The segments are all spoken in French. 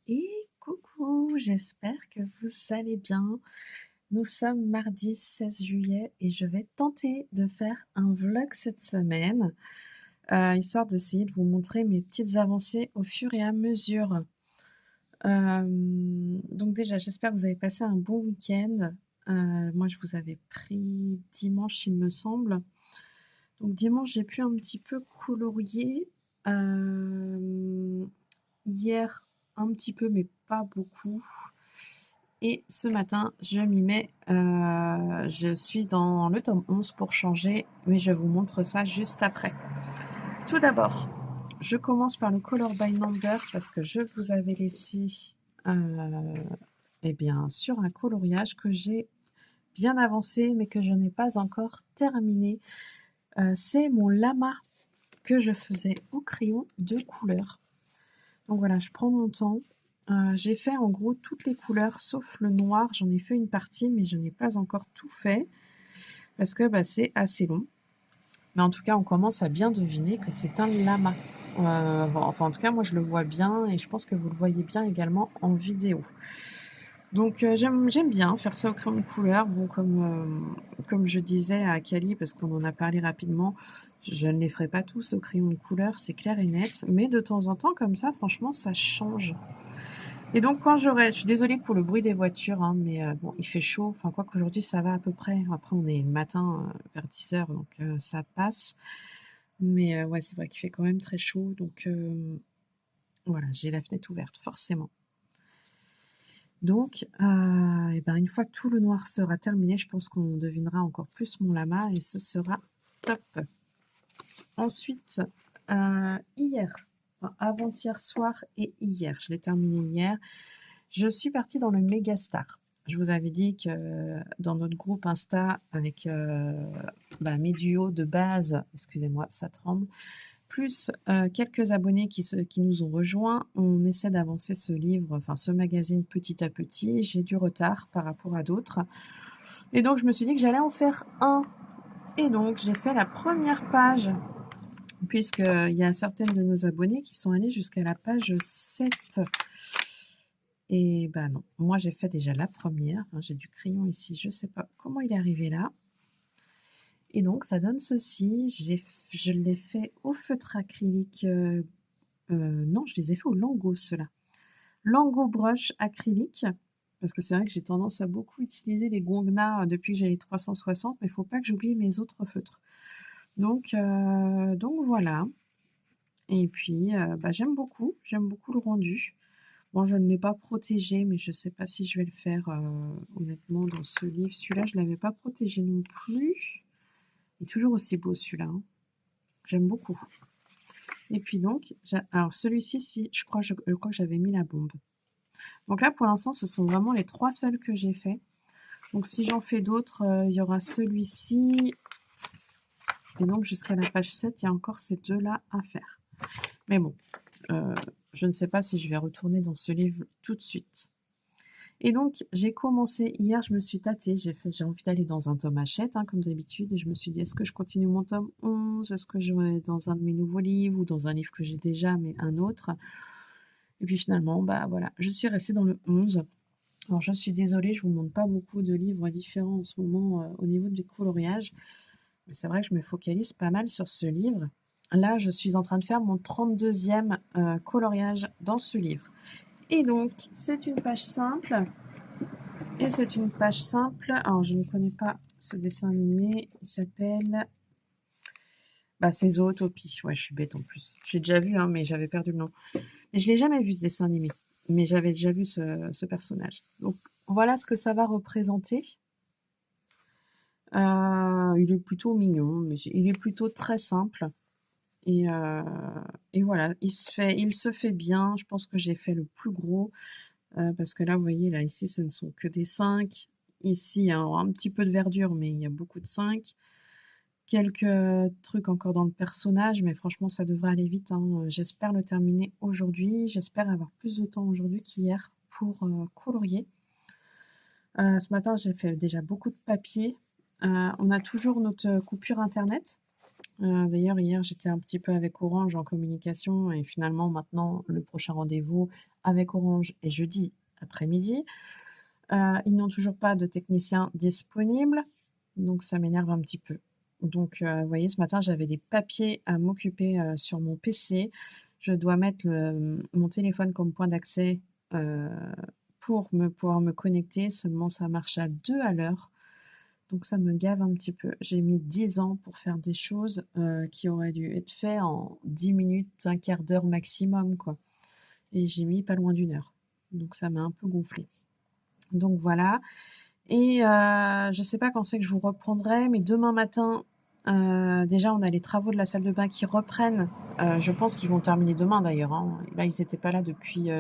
Et coucou, j'espère que vous allez bien. Nous sommes mardi 16 juillet et je vais tenter de faire un vlog cette semaine, histoire d'essayer de vous montrer mes petites avancées au fur et à mesure. Donc déjà, j'espère que vous avez passé un bon week-end. Moi, je vous avais pris dimanche, il me semble. Donc dimanche, j'ai pu un petit peu colorier. Hier, un petit peu, mais pas beaucoup. Et ce matin, je m'y mets. Je suis dans le tome 11 pour changer, mais je vous montre ça juste après. Tout d'abord, je commence par le Color by Number parce que je vous avais laissé eh bien, sur un coloriage que j'ai bien avancé, mais que je n'ai pas encore terminé. C'est mon lama que je faisais au crayon de couleur. Donc voilà, je prends mon temps. J'ai fait en gros toutes les couleurs sauf le noir. J'en ai fait une partie, mais je n'ai pas encore tout fait parce que c'est assez long. Mais en tout cas, on commence à bien deviner que c'est un lama. Bon, enfin, en tout cas, moi, je le vois bien et je pense que vous le voyez bien également en vidéo. Donc, j'aime bien faire ça au crayon de couleur. Bon, comme je disais à Kali, parce qu'on en a parlé rapidement, je ne les ferai pas tous au crayon de couleur, c'est clair et net. Mais de temps en temps, comme ça, franchement, ça change. Et donc, je suis désolée pour le bruit des voitures, hein, mais bon, il fait chaud. Enfin, quoi qu'aujourd'hui, ça va à peu près. Après, on est le matin vers 10 heures, donc ça passe. Mais ouais, c'est vrai qu'il fait quand même très chaud. Donc, voilà, j'ai la fenêtre ouverte, forcément. Donc, et ben, une fois que tout le noir sera terminé, je pense qu'on devinera encore plus mon lama et ce sera top. Ensuite, hier, enfin, avant-hier soir et hier, je l'ai terminé hier, je suis partie dans le Megastar. Je vous avais dit que dans notre groupe Insta, avec mes duos de base, excusez-moi, ça tremble, plus quelques abonnés qui nous ont rejoints, on essaie d'avancer ce livre, enfin ce magazine petit à petit. J'ai du retard par rapport à d'autres. Et donc je me suis dit que j'allais en faire un. Et donc j'ai fait la première page, puisqu'il y a certaines de nos abonnés qui sont allées jusqu'à la page 7. Et bah non, moi j'ai fait déjà la première. Hein, j'ai du crayon ici, je ne sais pas comment il est arrivé là. Et donc ça donne ceci. Je l'ai fait au feutre acrylique. Non, je les ai fait au Lango, ceux-là. Lango brush acrylique, parce que c'est vrai que j'ai tendance à beaucoup utiliser les Gongna depuis que j'ai les 360, mais il ne faut pas que j'oublie mes autres feutres. Donc voilà. Et puis, j'aime beaucoup le rendu. Bon, je ne l'ai pas protégé, mais je ne sais pas si je vais le faire honnêtement dans ce livre. Celui-là, je ne l'avais pas protégé non plus. Il est toujours aussi beau celui-là. Hein. J'aime beaucoup. Et puis donc, alors celui-ci, si, je crois que j'avais mis la bombe. Donc là, pour l'instant, ce sont vraiment les 3 seuls que j'ai fait. Donc si j'en fais d'autres, il y aura celui-ci. Et donc jusqu'à la page 7, il y a encore ces 2-là à faire. Mais bon, je ne sais pas si je vais retourner dans ce livre tout de suite. Et donc, j'ai commencé hier, je me suis tâtée, j'ai envie d'aller dans un tome hachette, hein, comme d'habitude, et je me suis dit, est-ce que je continue mon tome 11? Est-ce que je vais dans un de mes nouveaux livres, ou dans un livre que j'ai déjà, mais un autre? Et puis finalement, voilà, je suis restée dans le 11. Alors, je suis désolée, je ne vous montre pas beaucoup de livres différents en ce moment au niveau du coloriage. Mais c'est vrai que je me focalise pas mal sur ce livre. Là, je suis en train de faire mon 32e coloriage dans ce livre. Et donc, c'est une page simple. Et c'est une page simple. Alors, je ne connais pas ce dessin animé. Il s'appelle... c'est Zootopie. Ouais, je suis bête en plus. J'ai déjà vu, hein, mais j'avais perdu le nom. Mais je ne l'ai jamais vu, ce dessin animé. Mais j'avais déjà vu ce personnage. Donc, voilà ce que ça va représenter. Il est plutôt mignon, mais il est plutôt très simple. Et voilà, il se fait bien. Je pense que j'ai fait le plus gros. Parce que là, vous voyez, là, ici, ce ne sont que des 5. Ici, il y a un petit peu de verdure, mais il y a beaucoup de 5. Quelques trucs encore dans le personnage, mais franchement, ça devrait aller vite. Hein. J'espère le terminer aujourd'hui. J'espère avoir plus de temps aujourd'hui qu'hier pour colorier. Ce matin, j'ai fait déjà beaucoup de papier. On a toujours notre coupure internet. D'ailleurs, hier, j'étais un petit peu avec Orange en communication et finalement, maintenant, le prochain rendez-vous avec Orange est jeudi après-midi. Ils n'ont toujours pas de technicien disponible, donc ça m'énerve un petit peu. Donc, vous voyez, ce matin, j'avais des papiers à m'occuper, sur mon PC. Je dois mettre mon téléphone comme point d'accès, heu, pour pouvoir me connecter. Seulement, ça marche à 2 à l'heure, donc ça me gave un petit peu. J'ai mis 10 ans pour faire des choses, qui auraient dû être faits en 10 minutes, un quart d'heure maximum, quoi, et j'ai mis pas loin d'une heure. Donc ça m'a un peu gonflé. Donc voilà. Et je sais pas quand c'est que je vous reprendrai, mais demain matin, déjà on a les travaux de la salle de bain qui reprennent. Je pense qu'ils vont terminer demain d'ailleurs, hein. Là, ils étaient pas là depuis,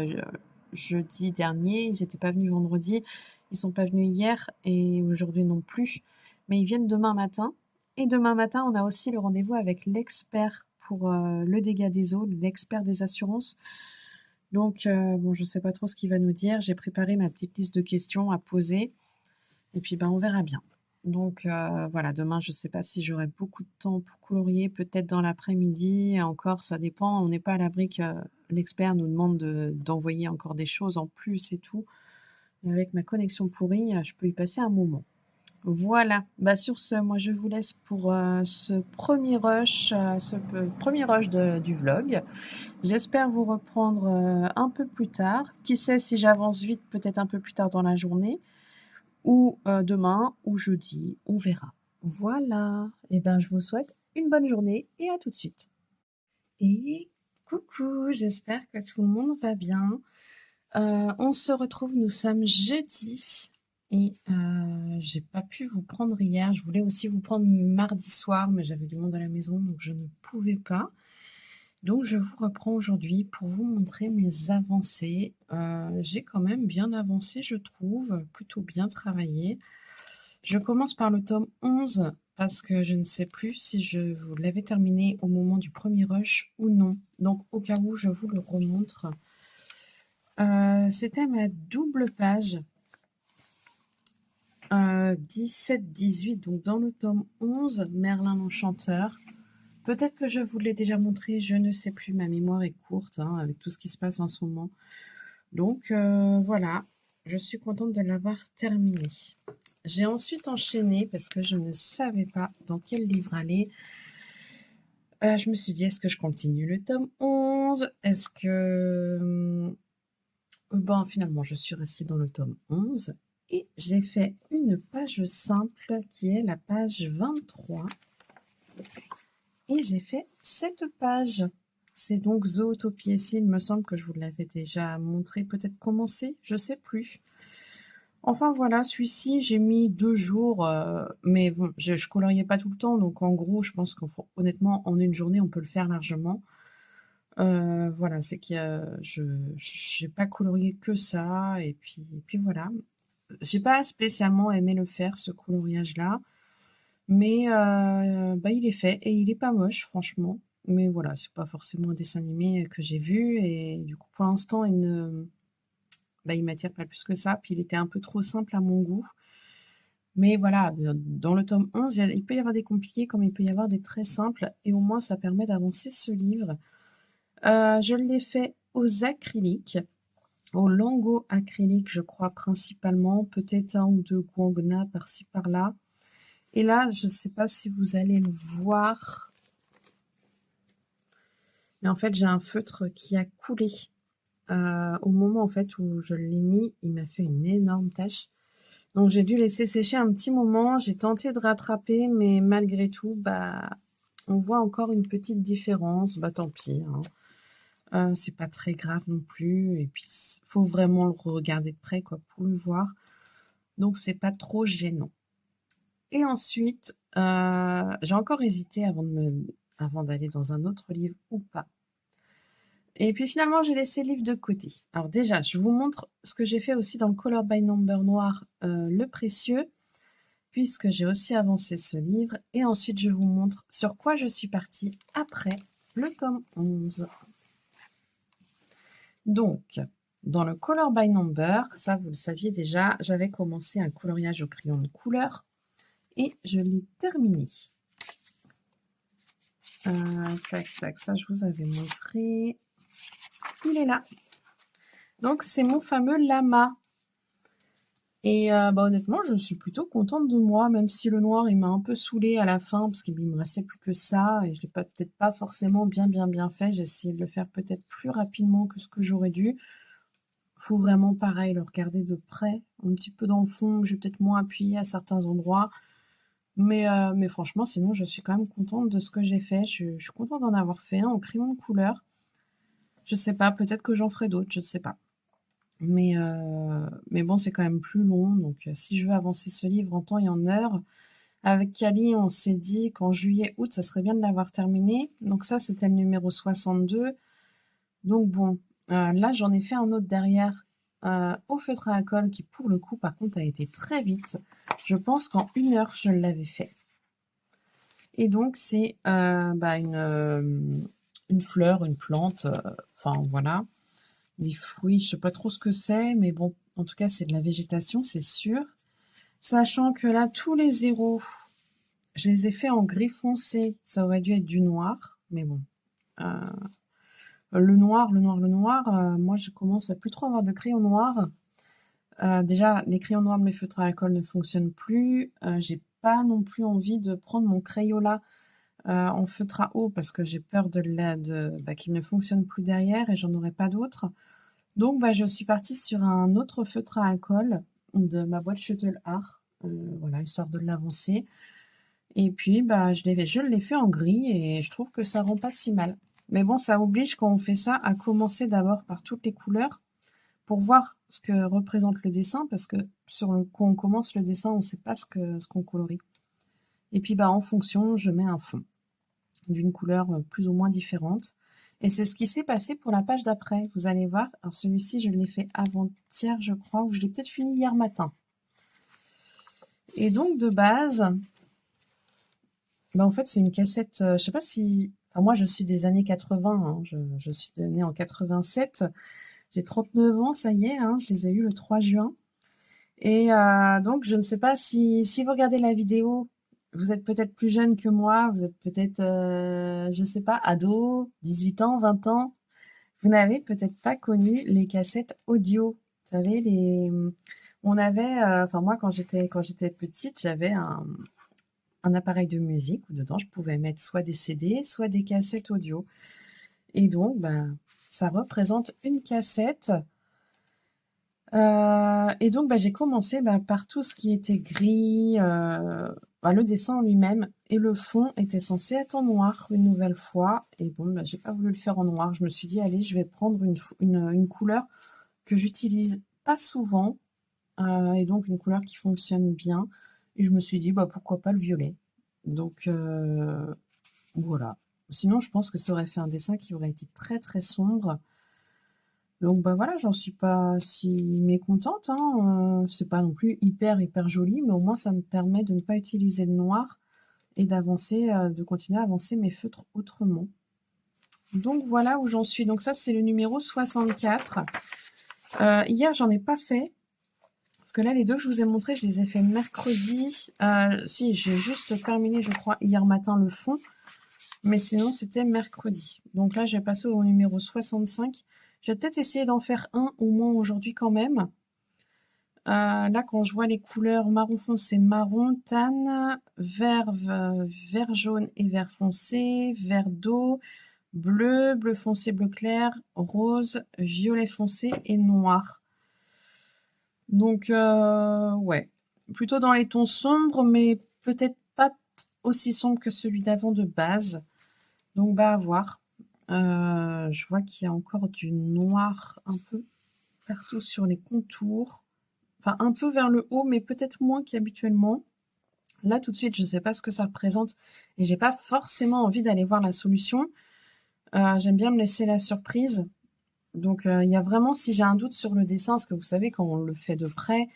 jeudi dernier, ils étaient pas venus vendredi, ils sont pas venus hier et aujourd'hui non plus. Mais ils viennent demain matin et demain matin, on a aussi le rendez-vous avec l'expert pour, le dégât des eaux, l'expert des assurances. Donc bon, je sais pas trop ce qu'il va nous dire. J'ai préparé ma petite liste de questions à poser et puis, ben, on verra bien. Donc voilà, demain, je ne sais pas si j'aurai beaucoup de temps pour colorier, peut-être dans l'après-midi et encore, ça dépend. On n'est pas à l'abri que l'expert nous demande d'envoyer encore des choses en plus et tout. Et avec ma connexion pourrie, je peux y passer un moment. Voilà, bah, sur ce, moi, je vous laisse pour, ce premier rush du vlog. J'espère vous reprendre, un peu plus tard. Qui sait si j'avance vite, peut-être un peu plus tard dans la journée ou demain ou jeudi, on verra. Voilà, et ben, je vous souhaite une bonne journée et à tout de suite. Et coucou, j'espère que tout le monde va bien. On se retrouve, nous sommes jeudi et j'ai pas pu vous prendre hier. Je voulais aussi vous prendre mardi soir, mais j'avais du monde à la maison, donc je ne pouvais pas. Donc je vous reprends aujourd'hui pour vous montrer mes avancées. J'ai quand même bien avancé, je trouve, plutôt bien travaillé. Je commence par le tome 11 parce que je ne sais plus si je vous l'avais terminé au moment du premier rush ou non. Donc au cas où, je vous le remontre. C'était ma double page 17-18, donc dans le tome 11, Merlin l'Enchanteur. Peut-être que je vous l'ai déjà montré, je ne sais plus, ma mémoire est courte hein, avec tout ce qui se passe en ce moment. Donc voilà, je suis contente de l'avoir terminé. J'ai ensuite enchaîné parce que je ne savais pas dans quel livre aller. Je me suis dit, est-ce que je continue le tome 11? Est-ce que... Bon, finalement, je suis restée dans le tome 11 et j'ai fait une page simple qui est la page 23. Et j'ai fait cette page. C'est donc Zootopie. Ici, il me semble que je vous l'avais déjà montré, peut-être commencé, je sais plus. Enfin voilà, celui-ci, j'ai mis 2 jours, mais bon, je coloriais pas tout le temps, donc en gros, je pense qu'honnêtement, en une journée, on peut le faire largement. Voilà, c'est que je j'ai pas colorié que ça, et puis voilà. J'ai pas spécialement aimé le faire, ce coloriage-là, mais bah, il est fait et il est pas moche, franchement. Mais voilà, c'est pas forcément un dessin animé que j'ai vu, et du coup, pour l'instant, il m'attire pas plus que ça, puis il était un peu trop simple à mon goût. Mais voilà, dans le tome 11, il peut y avoir des compliqués comme il peut y avoir des très simples, et au moins ça permet d'avancer ce livre. Je l'ai fait aux acryliques, au Lango acrylique, je crois principalement, peut-être un ou deux Guangna par-ci par-là. Et là, je ne sais pas si vous allez le voir, mais en fait, j'ai un feutre qui a coulé. Au moment en fait où je l'ai mis, il m'a fait une énorme tache. Donc j'ai dû laisser sécher un petit moment. J'ai tenté de rattraper, mais malgré tout, bah, on voit encore une petite différence. Bah tant pis, hein. C'est pas très grave non plus. Et puis faut vraiment le regarder de près quoi pour le voir. Donc c'est pas trop gênant. Et ensuite, j'ai encore hésité avant d'aller dans un autre livre ou pas. Et puis finalement, j'ai laissé le livre de côté. Alors déjà, je vous montre ce que j'ai fait aussi dans le Color by Number noir, Le Précieux, puisque j'ai aussi avancé ce livre. Et ensuite, je vous montre sur quoi je suis partie après le tome 11. Donc, dans le Color by Number, ça vous le saviez déjà, j'avais commencé un coloriage au crayon de couleur et je l'ai terminé. Tac, tac, ça je vous avais montré. Il est là. Donc c'est mon fameux lama. Et bah, honnêtement, je suis plutôt contente de moi, même si le noir, il m'a un peu saoulée à la fin, parce qu'il me restait plus que ça, et je l'ai peut-être pas forcément bien fait. J'ai essayé de le faire peut-être plus rapidement que ce que j'aurais dû. Faut vraiment, pareil, le regarder de près, un petit peu dans le fond, j'ai peut-être moins appuyé à certains endroits. Mais franchement, sinon, je suis quand même contente de ce que j'ai fait. Je suis contente d'en avoir fait un au crayon de couleur. Je sais pas, peut-être que j'en ferai d'autres, je sais pas. Mais bon, c'est quand même plus long. Donc, si je veux avancer ce livre en temps et en heure, avec Cali, on s'est dit qu'en juillet, août, ça serait bien de l'avoir terminé. Donc ça, c'était le numéro 62. Donc bon, là, j'en ai fait un autre derrière au feutre à alcool qui, pour le coup, par contre, a été très vite. Je pense qu'en 1 heure, je l'avais fait. Et donc, c'est une fleur, une plante, enfin voilà, des fruits, je sais pas trop ce que c'est, mais bon, en tout cas, c'est de la végétation, c'est sûr. Sachant que là, tous les zéros, je les ai faits en gris foncé. Ça aurait dû être du noir, mais bon. Euh, le noir, moi, je commence à plus trop avoir de crayons noirs. Déjà, les crayons noirs de mes feutres à alcool ne fonctionnent plus. J'ai pas non plus envie de prendre mon Crayola en feutre à eau parce que j'ai peur qu'il ne fonctionne plus derrière et j'en aurai pas d'autres. Donc, je suis partie sur un autre feutre à alcool de ma boîte Shuttle Art, voilà, histoire de l'avancer. Et puis, je l'ai fait en gris et je trouve que ça rend pas si mal. Mais bon, ça oblige quand on fait ça à commencer d'abord par toutes les couleurs pour voir ce que représente le dessin, parce que quand on commence le dessin, on ne sait pas ce qu'on colorie. Et puis, en fonction, je mets un fond d'une couleur plus ou moins différente. Et c'est ce qui s'est passé pour la page d'après. Vous allez voir. Alors celui-ci, je l'ai fait avant-hier, je crois, ou je l'ai peut-être fini hier matin. Et donc de base, en fait, c'est une cassette. Je sais pas si. Enfin, moi, je suis des années 80. Hein, je suis née en 87. J'ai 39 ans, ça y est. Hein, je les ai eus le 3 juin. Et donc, je ne sais pas si vous regardez la vidéo, vous êtes peut-être plus jeune que moi, vous êtes peut-être, je ne sais pas, ado, 18 ans, 20 ans. Vous n'avez peut-être pas connu les cassettes audio. Vous savez, on avait, enfin moi quand j'étais petite, j'avais un appareil de musique où dedans je pouvais mettre soit des CD, soit des cassettes audio. Et donc, ça représente une cassette. Et donc, j'ai commencé par tout ce qui était gris, le dessin en lui-même, et le fond était censé être en noir une nouvelle fois. Et bon, j'ai pas voulu le faire en noir. Je me suis dit, allez, je vais prendre une couleur que j'utilise pas souvent, et donc une couleur qui fonctionne bien. Et je me suis dit, pourquoi pas le violet. Donc voilà. Sinon, je pense que ça aurait fait un dessin qui aurait été très très sombre. Donc voilà, j'en suis pas si mécontente, hein, c'est pas non plus hyper joli, mais au moins ça me permet de ne pas utiliser le noir et d'avancer, de continuer à avancer mes feutres autrement. Donc voilà où j'en suis. Donc ça, c'est le numéro 64. Hier, j'en ai pas fait, parce que là, les 2 que je vous ai montrés, je les ai fait mercredi. Si, j'ai juste terminé, je crois, hier matin le fond, mais sinon, c'était mercredi. Donc là, je vais passer au numéro 65. Je vais peut-être essayer d'en faire un au moins aujourd'hui quand même. Là, quand je vois les couleurs marron foncé, marron, tan, vert, vert jaune et vert foncé, vert d'eau, bleu, bleu foncé, bleu clair, rose, violet foncé et noir. Donc, ouais, plutôt dans les tons sombres, mais peut-être pas aussi sombre que celui d'avant de base. Donc, à voir. Je vois qu'il y a encore du noir un peu partout sur les contours. Enfin, un peu vers le haut, mais peut-être moins qu'habituellement. Là, tout de suite, je ne sais pas ce que ça représente et j'ai pas forcément envie d'aller voir la solution. J'aime bien me laisser la surprise. Donc, il y a vraiment, si j'ai un doute sur le dessin, parce que vous savez, quand on le fait de près,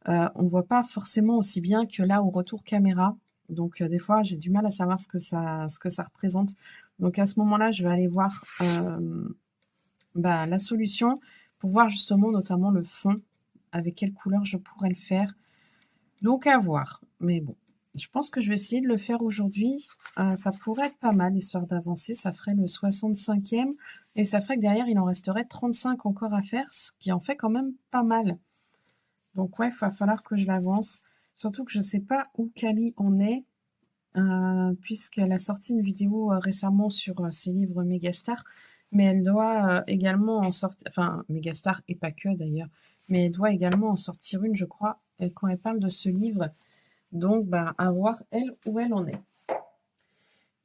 on ne voit pas forcément aussi bien que là au retour caméra. Donc, des fois, j'ai du mal à savoir ce que ça représente. Donc, à ce moment-là, je vais aller voir la solution pour voir justement notamment le fond, avec quelle couleur je pourrais le faire. Donc, à voir. Mais bon, Je pense que je vais essayer de le faire aujourd'hui. Ça pourrait être pas mal, histoire d'avancer. Ça ferait le 65e. Et ça ferait que derrière, il en resterait 35 encore à faire, ce qui en fait quand même pas mal. Donc ouais, il va falloir que je l'avance. Surtout que je sais pas où Kali en est, puisqu'elle a sorti une vidéo récemment sur ses livres Megastar. Mais elle doit également en sortir, enfin Megastar et pas que d'ailleurs, mais elle doit également en sortir une, je crois, quand elle parle de ce livre. Donc, bah, à voir elle où elle en est.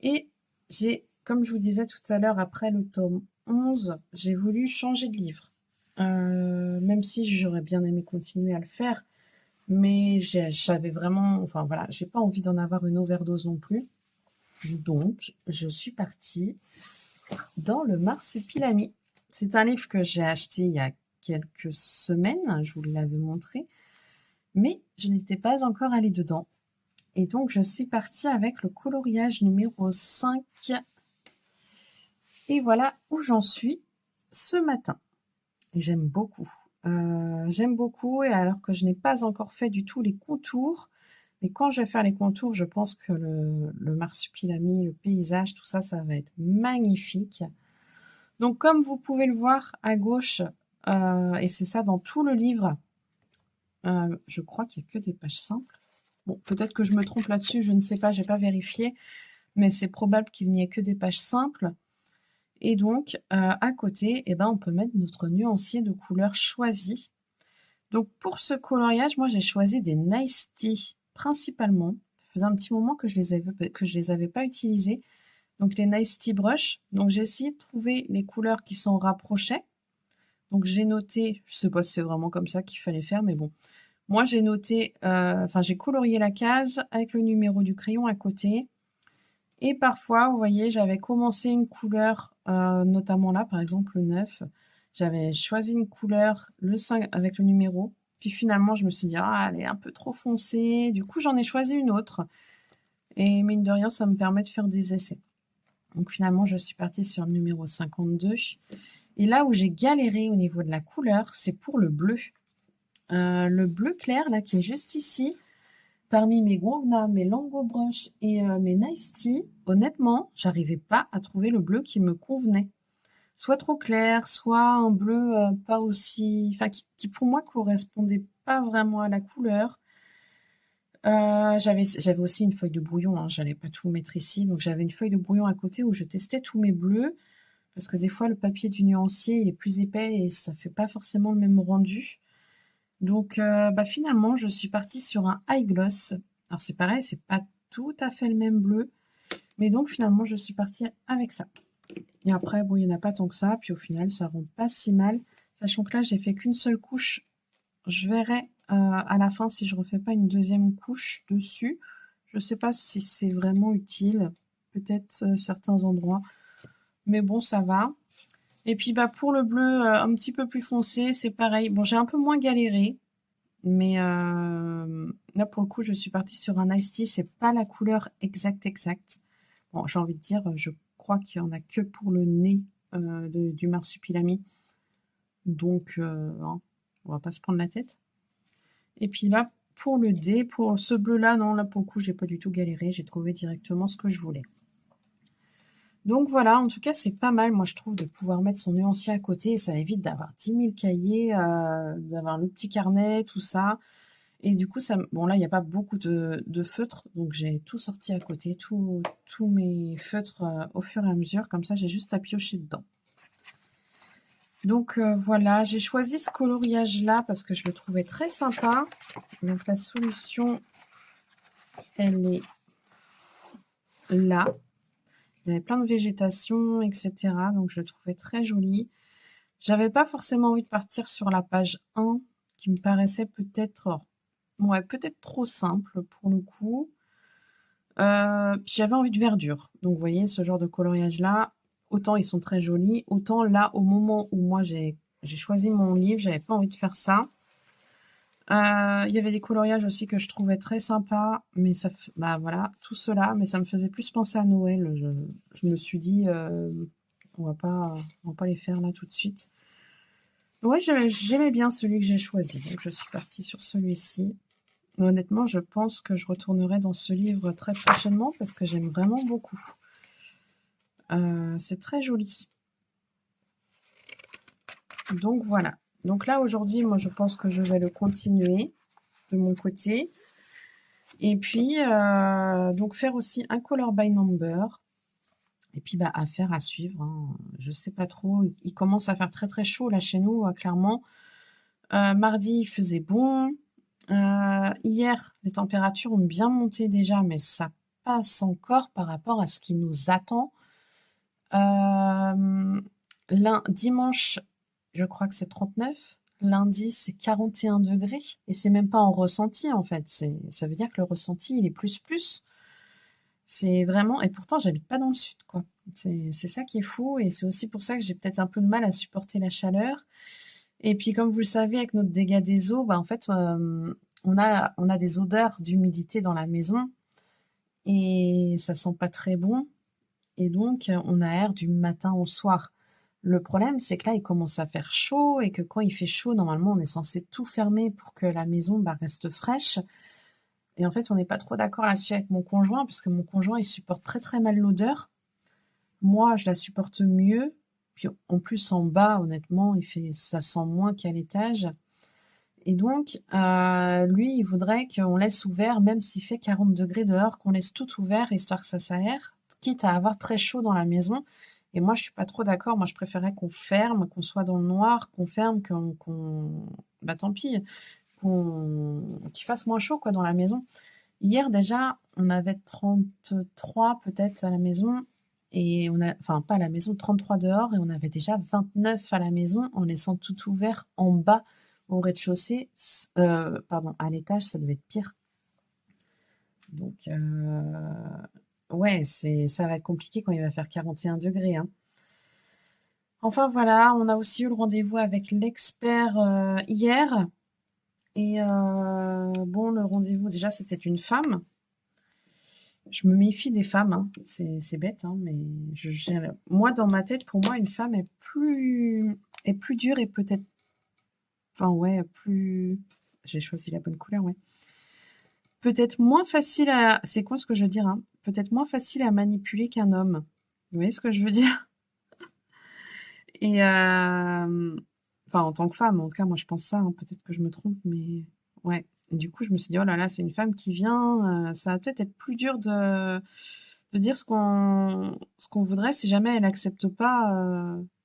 Et j'ai, comme je vous disais tout à l'heure, après le tome 11, j'ai voulu changer de livre. Même si j'aurais bien aimé continuer à le faire, mais j'avais vraiment, enfin voilà, j'ai pas envie d'en avoir une overdose non plus. Donc, je suis partie dans le Marsupilami. C'est un livre que j'ai acheté il y a quelques semaines, je vous l'avais montré, mais je n'étais pas encore allée dedans. Et donc, je suis partie avec le coloriage numéro 5. Et voilà où j'en suis ce matin. Et j'aime beaucoup. J'aime beaucoup, et alors que je n'ai pas encore fait du tout les contours, mais quand je vais faire les contours, je pense que le marsupilami, le paysage, tout ça, ça va être magnifique. Donc, comme vous pouvez le voir à gauche, et c'est ça dans tout le livre, je crois qu'il n'y a que des pages simples. Bon, peut-être que je me trompe là-dessus, je ne sais pas, j'ai pas vérifié, mais c'est probable qu'il n'y ait que des pages simples. Et donc, à côté, eh ben, on peut mettre notre nuancier de couleur choisi. Donc, pour ce coloriage, moi, j'ai choisi des Nice Tea principalement. Ça faisait un petit moment que je les avais pas utilisés. Donc, les Nice Tea Brush. Donc, j'ai essayé de trouver les couleurs qui s'en rapprochaient. Donc, j'ai noté, je sais pas si c'est vraiment comme ça qu'il fallait faire, mais bon. Moi, j'ai noté, enfin, j'ai colorié la case avec le numéro du crayon à côté. Et parfois, vous voyez, j'avais commencé une couleur, notamment là, par exemple, le 9. J'avais choisi une couleur, le 5, avec le numéro. Puis finalement, je me suis dit, ah, elle est un peu trop foncée. Du coup, j'en ai choisi une autre. Et mine de rien, ça me permet de faire des essais. Donc finalement, je suis partie sur le numéro 52. Et là où j'ai galéré au niveau de la couleur, c'est pour le bleu. Le bleu clair, là, qui est juste ici, parmi mes Gwangna, mes Lango Brush et mes Nice Tea, honnêtement, j'arrivais pas à trouver le bleu qui me convenait. Soit trop clair, soit un bleu pas aussi... Enfin, qui pour moi correspondait pas vraiment à la couleur. J'avais aussi une feuille de brouillon, hein, j'allais pas tout mettre ici, donc j'avais une feuille de brouillon à côté où je testais tous mes bleus, parce que des fois le papier du nuancier il est plus épais et ça fait pas forcément le même rendu. Donc bah, finalement je suis partie sur un high gloss. Alors c'est pareil, c'est pas tout à fait le même bleu, mais donc finalement je suis partie avec ça. Et après bon il n'y en a pas tant que ça, puis au final ça rend pas si mal, sachant que là j'ai fait qu'une seule couche. Je verrai à la fin si je refais pas une deuxième couche dessus. Je sais pas si c'est vraiment utile, peut-être certains endroits, mais bon ça va. Et puis bah pour le bleu un petit peu plus foncé, c'est pareil. Bon j'ai un peu moins galéré, mais là pour le coup je suis partie sur un Ice Tea, c'est pas la couleur exacte. Bon j'ai envie de dire, je crois qu'il y en a que pour le nez du marsupilami, donc hein, on va pas se prendre la tête. Et puis là, pour le dé, pour ce bleu-là, non, là pour le coup, j'ai pas du tout galéré. J'ai trouvé directement ce que je voulais. Donc voilà, en tout cas, c'est pas mal, moi, je trouve, de pouvoir mettre son nuancier à côté. Ça évite d'avoir 10 000 cahiers, d'avoir le petit carnet, tout ça. Et du coup, bon, là, il n'y a pas beaucoup de feutres, donc j'ai tout sorti à côté, tous mes feutres au fur et à mesure. Comme ça, j'ai juste à piocher dedans. Donc voilà, j'ai choisi ce coloriage-là parce que je le trouvais très sympa. Donc la solution, elle est là. Il y avait plein de végétation, etc. Donc je le trouvais très joli. J'avais pas forcément envie de partir sur la page 1, qui me paraissait peut-être peut-être trop simple pour le coup. Puis j'avais envie de verdure. Donc vous voyez, ce genre de coloriage-là, autant ils sont très jolis, autant là, au moment où moi j'ai choisi mon livre, j'avais pas envie de faire ça. Il y avait des coloriages aussi que je trouvais très sympas, mais bah voilà, tout cela, mais ça me faisait plus penser à Noël. Je me suis dit, on va pas les faire là tout de suite. Ouais, j'aimais bien celui que j'ai choisi, donc je suis partie sur celui-ci. Honnêtement, je pense que je retournerai dans ce livre très prochainement parce que j'aime vraiment beaucoup. C'est très joli. Donc voilà. Donc là, aujourd'hui, moi, je pense que je vais le continuer de mon côté. Et puis, donc faire aussi un color by number. Et puis, bah, affaire à suivre, hein. Je sais pas trop. Il commence à faire très très chaud là chez nous, clairement. Mardi, il faisait bon. Hier, les températures ont bien monté déjà, mais ça passe encore par rapport à ce qui nous attend. Dimanche, je crois que c'est 39. Lundi, c'est 41 degrés. Et c'est même pas en ressenti, en fait. Ça veut dire que le ressenti, il est plus plus. C'est vraiment... Et pourtant, j'habite pas dans le sud, quoi. C'est ça qui est fou. Et c'est aussi pour ça que j'ai peut-être un peu de mal à supporter la chaleur. Et puis, comme vous le savez, avec notre dégât des eaux, bah, en fait, on a des odeurs d'humidité dans la maison. Et ça sent pas très bon. Et donc, on aère du matin au soir. Le problème, c'est que là, il commence à faire chaud et que quand il fait chaud, normalement, on est censé tout fermer pour que la maison reste fraîche. Et en fait, on n'est pas trop d'accord là-dessus avec mon conjoint, parce que mon conjoint, il supporte très très mal l'odeur. Moi, je la supporte mieux. Puis en plus, en bas, honnêtement, ça sent moins qu'à l'étage. Et donc, lui, il voudrait qu'on laisse ouvert, même s'il fait 40 degrés dehors, qu'on laisse tout ouvert, histoire que ça s'aère, quitte à avoir très chaud dans la maison. Et moi, je suis pas trop d'accord. Moi, je préférais qu'on ferme, qu'on soit dans le noir, qu'on ferme, bah tant pis, qu'il fasse moins chaud, quoi, dans la maison. Hier, déjà, on avait 33 peut-être à la maison. Et enfin, pas à la maison, 33 dehors. Et on avait déjà 29 à la maison en laissant tout ouvert en bas au rez-de-chaussée. Pardon, à l'étage, ça devait être pire. Donc, ouais, ça va être compliqué quand il va faire 41 degrés, hein. Enfin voilà, on a aussi eu le rendez-vous avec l'expert hier. Et bon, le rendez-vous, déjà, c'était une femme. Je me méfie des femmes, hein. C'est bête, hein, mais moi, dans ma tête, pour moi, une femme est plus dure et peut-être, enfin ouais, j'ai choisi la bonne couleur, ouais. Peut-être moins facile à, c'est quoi ce que je veux dire, hein? Peut-être moins facile à manipuler qu'un homme. Vous voyez ce que je veux dire? Et enfin, en tant que femme, en tout cas, moi, je pense ça, hein. Peut-être que je me trompe, mais ouais. Et du coup, je me suis dit, oh là là, c'est une femme qui vient. Ça va peut-être être plus dur de dire ce qu'on voudrait si jamais elle accepte pas.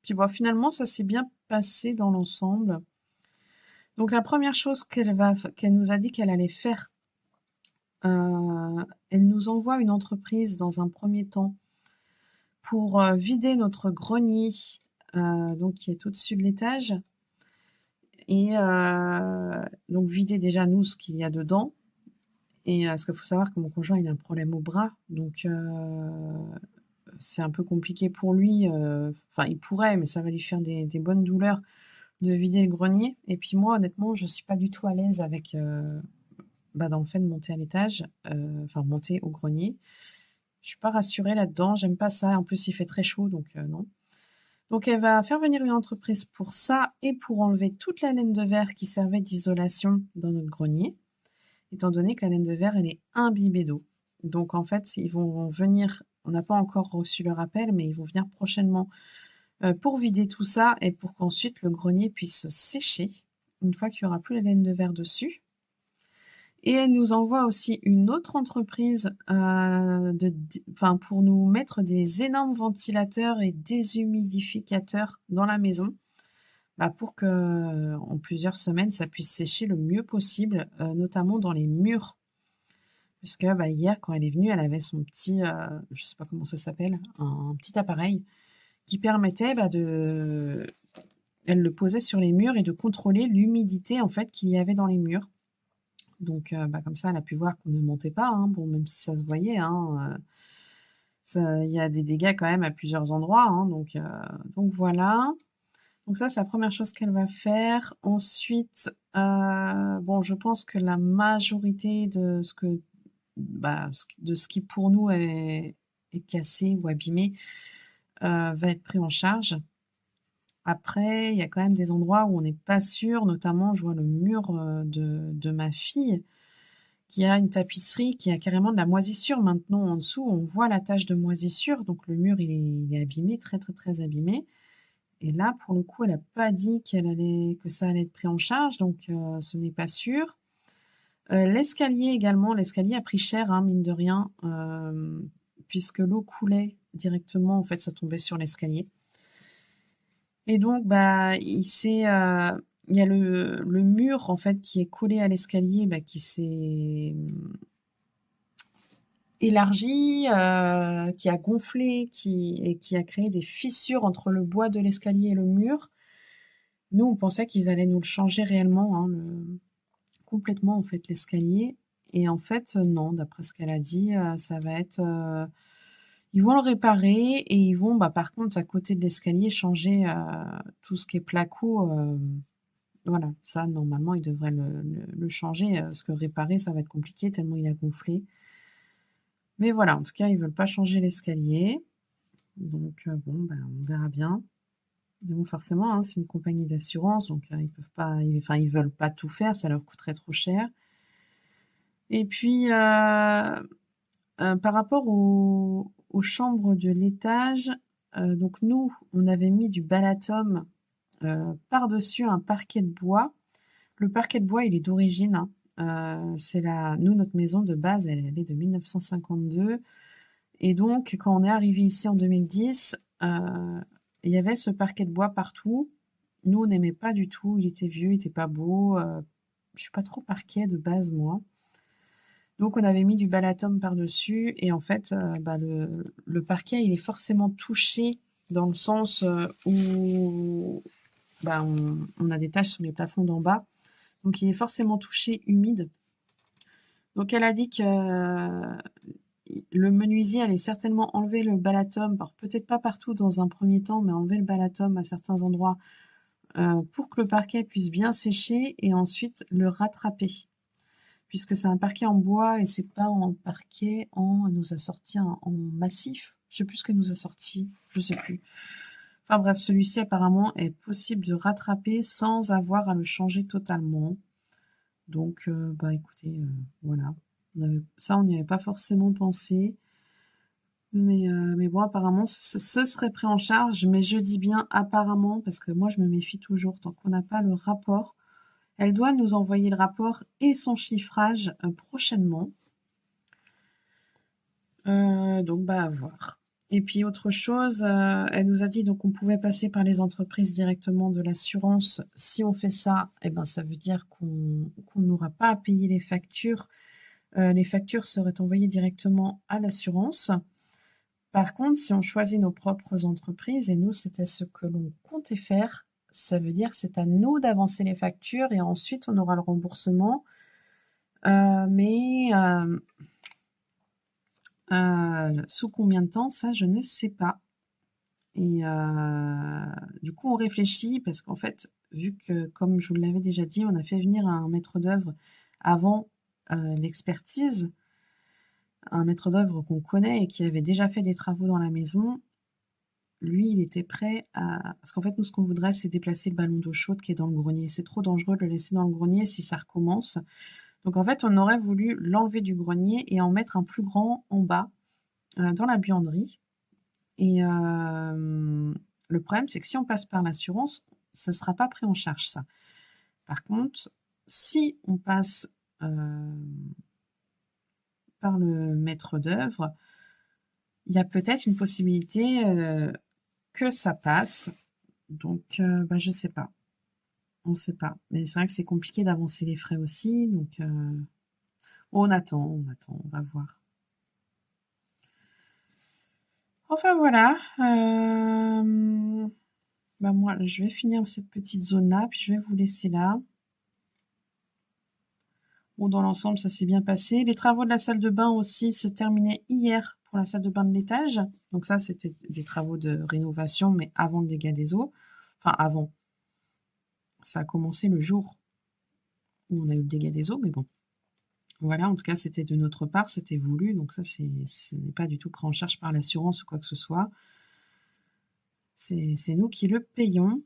Puis bon, finalement, ça s'est bien passé dans l'ensemble. Donc, la première chose qu'elle nous a dit qu'elle allait faire, elle nous envoie une entreprise dans un premier temps pour vider notre grenier, donc qui est au-dessus de l'étage. Et donc vider déjà nous ce qu'il y a dedans. Et parce qu'il faut savoir que mon conjoint il a un problème au bras, donc c'est un peu compliqué pour lui. Enfin, il pourrait, mais ça va lui faire des bonnes douleurs de vider le grenier. Et puis moi, honnêtement, je suis pas du tout à l'aise avec dans le fait de monter à l'étage, enfin monter au grenier. Je suis pas rassurée là-dedans, j'aime pas ça. En plus, il fait très chaud, donc non. Donc elle va faire venir une entreprise pour ça et pour enlever toute la laine de verre qui servait d'isolation dans notre grenier, étant donné que la laine de verre, elle est imbibée d'eau. Donc en fait, ils vont venir, on n'a pas encore reçu leur appel, mais ils vont venir prochainement pour vider tout ça et pour qu'ensuite le grenier puisse se sécher une fois qu'il n'y aura plus la laine de verre dessus. Et elle nous envoie aussi une autre entreprise pour nous mettre des énormes ventilateurs et déshumidificateurs dans la maison, pour que en plusieurs semaines, ça puisse sécher le mieux possible, notamment dans les murs. Parce que hier, quand elle est venue, elle avait son petit, je sais pas comment ça s'appelle, un petit appareil qui permettait elle le posait sur les murs et de contrôler l'humidité en fait qu'il y avait dans les murs. Donc, comme ça, elle a pu voir qu'on ne montait pas, hein. Bon, même si ça se voyait, hein, il y a des dégâts quand même à plusieurs endroits, hein, donc voilà. Donc ça, c'est la première chose qu'elle va faire. Ensuite, bon, je pense que la majorité de ce qui pour nous est cassé ou abîmé va être pris en charge. Après, il y a quand même des endroits où on n'est pas sûr, notamment, je vois le mur de ma fille. qui a une tapisserie qui a carrément de la moisissure maintenant en dessous. On voit la tache de moisissure, donc le mur il est abîmé, très, très, très abîmé et là, pour le coup, elle a pas dit que ça allait être pris en charge, donc ce n'est pas sûr. L'escalier également, l'escalier a pris cher, hein, mine de rien, puisque l'eau coulait directement, en fait, ça tombait sur l'escalier et donc bah, il y a le mur, en fait, qui est collé à l'escalier, bah, qui s'est, élargi, qui a gonflé, qui a créé des fissures entre le bois de l'escalier et le mur. Nous, on pensait qu'ils allaient nous le changer réellement, hein, complètement, en fait, l'escalier et en fait, non, d'après ce qu'elle a dit, ça va être, ils vont le réparer et ils vont, bah, par contre, à côté de l'escalier, changer, tout ce qui est placo, voilà. Ça, normalement, ils devraient le changer, parce que réparer, ça va être compliqué tellement il a gonflé. Mais voilà, en tout cas, ils veulent pas changer l'escalier. Donc, bon, ben, on verra bien. Mais bon, forcément, hein, c'est une compagnie d'assurance, donc ils peuvent pas, enfin, ils veulent pas tout faire, ça leur coûterait trop cher. Et puis, par rapport aux chambres de l'étage, donc nous, on avait mis du Balatom par-dessus un parquet de bois. Le parquet de bois, il est d'origine, hein. Nous, notre maison de base, elle est de 1952. Et donc, quand on est arrivé ici en 2010, il y avait ce parquet de bois partout. Nous, on n'aimait pas du tout. Il était vieux, il était pas beau. Je suis pas trop parquet de base, moi. Donc, on avait mis du Balatom par-dessus. Et en fait, bah, le parquet, il est forcément touché dans le sens où bah, on a des taches sur les plafonds d'en bas. Donc, il est forcément touché, humide. Donc, elle a dit que le menuisier allait certainement enlever le Balatom, alors peut-être pas partout dans un premier temps, mais enlever le Balatom à certains endroits pour que le parquet puisse bien sécher et ensuite le rattraper. Puisque c'est un parquet en bois et c'est pas en parquet elle nous a sorti en massif. Je sais plus ce qu'elle nous a sorti, je sais plus. Enfin bref, celui-ci apparemment est possible de rattraper sans avoir à le changer totalement. Donc bah écoutez, voilà. Ça, on n'y avait pas forcément pensé. Mais bon, apparemment, ce serait pris en charge. Mais je dis bien apparemment, parce que moi, je me méfie toujours tant qu'on n'a pas le rapport. Elle doit nous envoyer le rapport et son chiffrage prochainement. Donc, bah, à voir. Et puis, autre chose, elle nous a dit donc on pouvait passer par les entreprises directement de l'assurance. Si on fait ça, eh ben, ça veut dire qu'on n'aura pas à payer les factures. Les factures seraient envoyées directement à l'assurance. Par contre, si on choisit nos propres entreprises, et nous, c'était ce que l'on comptait faire, ça veut dire que c'est à nous d'avancer les factures et ensuite on aura le remboursement. Mais sous combien de temps, ça, je ne sais pas. Et du coup, on réfléchit parce qu'en fait, vu que, comme je vous l'avais déjà dit, on a fait venir un maître d'œuvre avant l'expertise, un maître d'œuvre qu'on connaît et qui avait déjà fait des travaux dans la maison. Lui, il était prêt à... Parce qu'en fait, nous, ce qu'on voudrait, c'est déplacer le ballon d'eau chaude qui est dans le grenier. C'est trop dangereux de le laisser dans le grenier si ça recommence. Donc, en fait, on aurait voulu l'enlever du grenier et en mettre un plus grand en bas, dans la buanderie. Et le problème, c'est que si on passe par l'assurance, ça ne sera pas pris en charge, ça. Par contre, si on passe par le maître d'œuvre, il y a peut-être une possibilité que ça passe. Donc, bah, je sais pas. On ne sait pas. Mais c'est vrai que c'est compliqué d'avancer les frais aussi. Donc, on attend, on va voir. Enfin, voilà. Bah, moi, je vais finir cette petite zone-là, puis je vais vous laisser là. Bon, dans l'ensemble, ça s'est bien passé. Les travaux de la salle de bain aussi se terminaient hier pour la salle de bain de l'étage. Donc ça, c'était des travaux de rénovation, mais avant le dégât des eaux. Enfin, avant. Ça a commencé le jour où on a eu le dégât des eaux, mais bon. Voilà, en tout cas, c'était de notre part, c'était voulu. Donc ça, ce n'est pas du tout pris en charge par l'assurance ou quoi que ce soit. C'est nous qui le payons.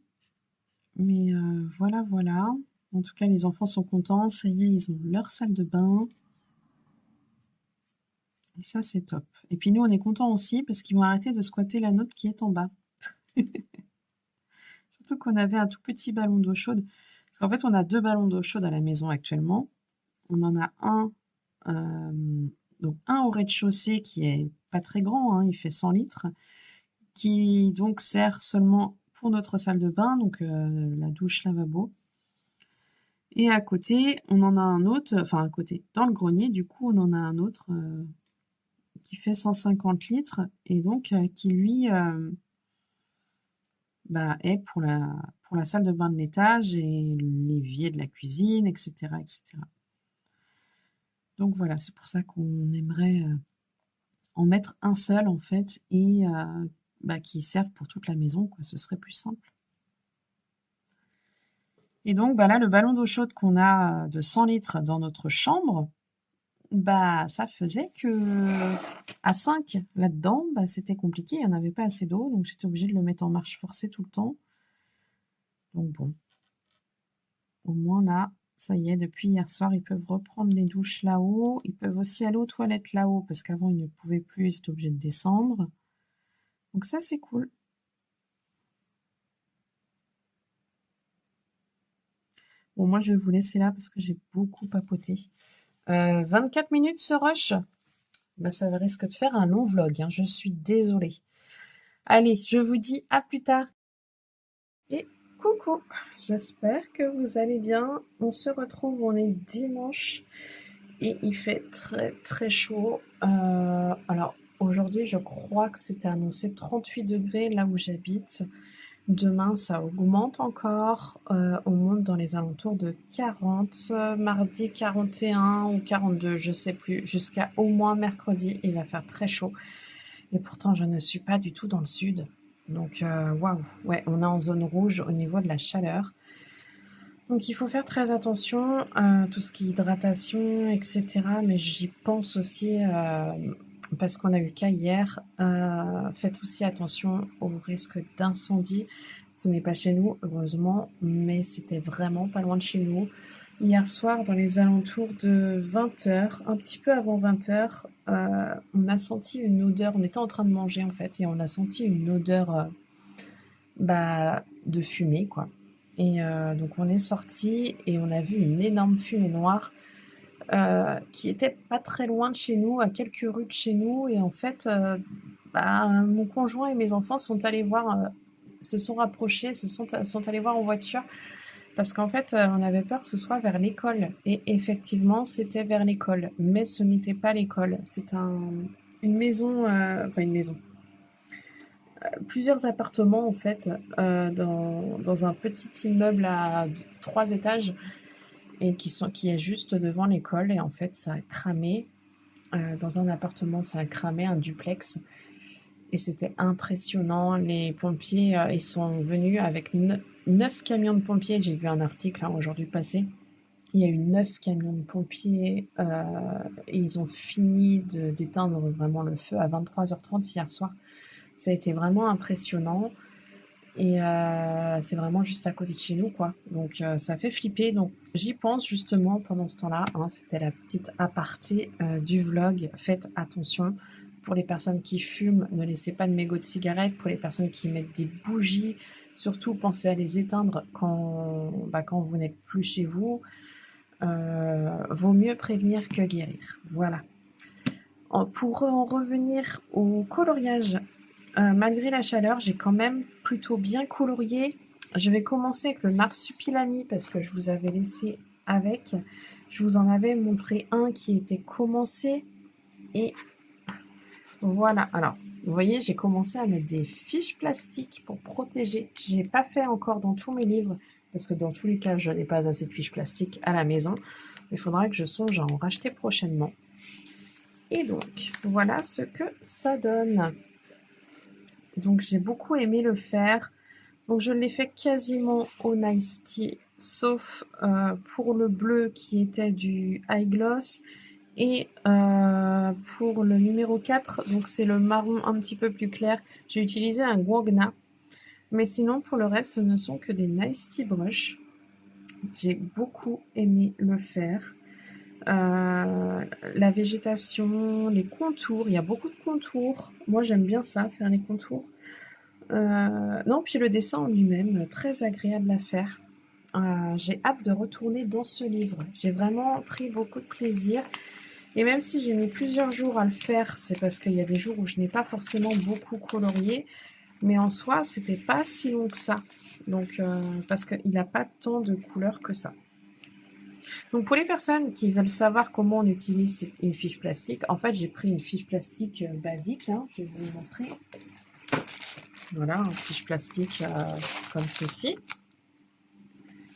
Mais voilà, voilà. En tout cas, les enfants sont contents. Ça y est, ils ont leur salle de bain. Et ça, c'est top. Et puis nous, on est contents aussi parce qu'ils vont arrêter de squatter la nôtre qui est en bas. Surtout qu'on avait un tout petit ballon d'eau chaude. Parce qu'en fait, on a 2 ballons d'eau chaude à la maison actuellement. On en a un, donc un au rez-de-chaussée qui est pas très grand, hein, il fait 100 litres, qui donc sert seulement pour notre salle de bain, donc la douche lavabo. Et à côté, on en a un autre, enfin à côté, dans le grenier, du coup, on en a un autre qui fait 150 litres et donc qui lui est pour la salle de bain de l'étage et l'évier de la cuisine, etc., etc. Donc voilà, c'est pour ça qu'on aimerait en mettre un seul en fait et qui serve pour toute la maison, quoi. Ce serait plus simple. Et donc là, le ballon d'eau chaude qu'on a de 100 litres dans notre chambre, ça faisait que à 5 là-dedans, c'était compliqué, il n'y en avait pas assez d'eau, donc j'étais obligée de le mettre en marche forcée tout le temps. Donc bon, au moins là, ça y est, depuis hier soir, ils peuvent reprendre les douches là-haut. Ils peuvent aussi aller aux toilettes là-haut, parce qu'avant, ils ne pouvaient plus, ils étaient obligés de descendre. Donc ça, c'est cool. Bon, moi, je vais vous laisser là, parce que j'ai beaucoup papoté. 24 minutes ce rush, ça risque de faire un long vlog, hein, je suis désolée. Allez, je vous dis à plus tard. Et coucou, j'espère que vous allez bien. On se retrouve, on est dimanche et il fait très très chaud. Alors aujourd'hui, je crois que c'était annoncé 38 degrés là où j'habite. Demain, ça augmente encore. On monte dans les alentours de 40. Mardi, 41 ou 42, je sais plus. Jusqu'à au moins mercredi, il va faire très chaud. Et pourtant, je ne suis pas du tout dans le sud. Donc, waouh, ouais, on est en zone rouge au niveau de la chaleur. Donc, il faut faire très attention à tout ce qui est hydratation, etc. Mais j'y pense aussi parce qu'on a eu le cas hier. Faites aussi attention au risque d'incendie. Ce n'est pas chez nous, heureusement, mais c'était vraiment pas loin de chez nous. Hier soir, dans les alentours de 20h, un petit peu avant 20h, on a senti une odeur. On était en train de manger en fait, et on a senti une odeur de fumée, quoi. Et donc on est sorti et on a vu une énorme fumée noire qui était pas très loin de chez nous, à quelques rues de chez nous. Et en fait, mon conjoint et mes enfants sont allés voir, se sont rapprochés, sont allés voir en voiture parce qu'en fait, on avait peur que ce soit vers l'école. Et effectivement, c'était vers l'école, mais ce n'était pas l'école. C'est une maison, enfin une maison, plusieurs appartements en fait, dans un petit immeuble à 3 étages et qui est juste devant l'école. Et en fait, ça a cramé. Dans un appartement, ça a cramé, un duplex. Et c'était impressionnant. Les pompiers, ils sont venus avec 9 camions de pompiers. J'ai vu un article aujourd'hui passé. Il y a eu 9 camions de pompiers et ils ont fini d'éteindre vraiment le feu à 23h30 hier soir. Ça a été vraiment impressionnant et c'est vraiment juste à côté de chez nous, quoi. Donc ça fait flipper. Donc j'y pense justement pendant ce temps-là, hein. C'était la petite aparté du vlog. Faites attention. Pour les personnes qui fument, ne laissez pas de mégots de cigarettes. Pour les personnes qui mettent des bougies, surtout pensez à les éteindre quand vous n'êtes plus chez vous. Vaut mieux prévenir que guérir. Voilà. Pour en revenir au coloriage, malgré la chaleur, j'ai quand même plutôt bien colorié. Je vais commencer avec le Marsupilami parce que je vous avais laissé avec. Je vous en avais montré un qui était commencé. Et voilà. Alors, vous voyez, j'ai commencé à mettre des fiches plastiques pour protéger. Je n'ai pas fait encore dans tous mes livres parce que dans tous les cas, je n'ai pas assez de fiches plastiques à la maison. Il faudra que je songe à en racheter prochainement. Et donc, voilà ce que ça donne. Donc, j'ai beaucoup aimé le faire. Donc, je l'ai fait quasiment au Nice Tea, sauf pour le bleu qui était du High Gloss. Et pour le numéro 4, donc c'est le marron un petit peu plus clair, j'ai utilisé un Guangna. Mais sinon, pour le reste, ce ne sont que des Nice Tea Brush. J'ai beaucoup aimé le faire. La végétation, les contours, il y a beaucoup de contours. Moi, j'aime bien ça, faire les contours. Non, puis le dessin en lui-même, très agréable à faire. J'ai hâte de retourner dans ce livre. J'ai vraiment pris beaucoup de plaisir. Et même si j'ai mis plusieurs jours à le faire, c'est parce qu'il y a des jours où je n'ai pas forcément beaucoup colorié. Mais en soi, c'était pas si long que ça. Donc, parce qu'il n'a pas tant de couleurs que ça. Donc, pour les personnes qui veulent savoir comment on utilise une fiche plastique, en fait, j'ai pris une fiche plastique basique. Hein, je vais vous montrer. Voilà, une fiche plastique comme ceci.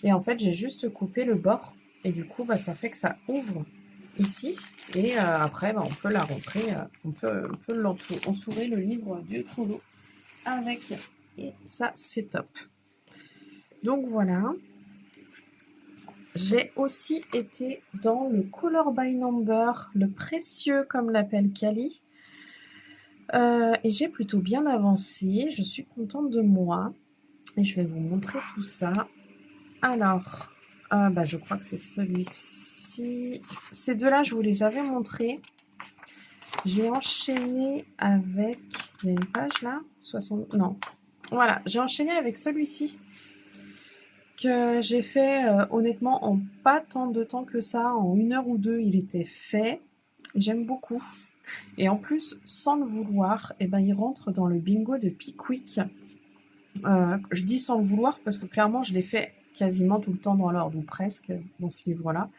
Et en fait, j'ai juste coupé le bord. Et du coup, bah, ça fait que ça ouvre ici. Et après, bah, on peut la rentrer, on peut entourer le livre du trou avec. Et ça, c'est top. Donc voilà. J'ai aussi été dans le Color by Number, le précieux comme l'appelle Kali. Et j'ai plutôt bien avancé. Je suis contente de moi. Et je vais vous montrer tout ça. Alors, bah, je crois que c'est celui-ci. Ces deux-là, je vous les avais montrés. J'ai enchaîné avec... Il y a une page là 60... Non. Voilà, j'ai enchaîné avec celui-ci. Que j'ai fait honnêtement en pas tant de temps que ça. En 1 heure ou 2, il était fait. J'aime beaucoup. Et en plus, sans le vouloir, eh ben, il rentre dans le bingo de Pickwick. Je dis sans le vouloir parce que clairement, je l'ai fait quasiment tout le temps dans l'ordre, ou presque, dans ce livre-là.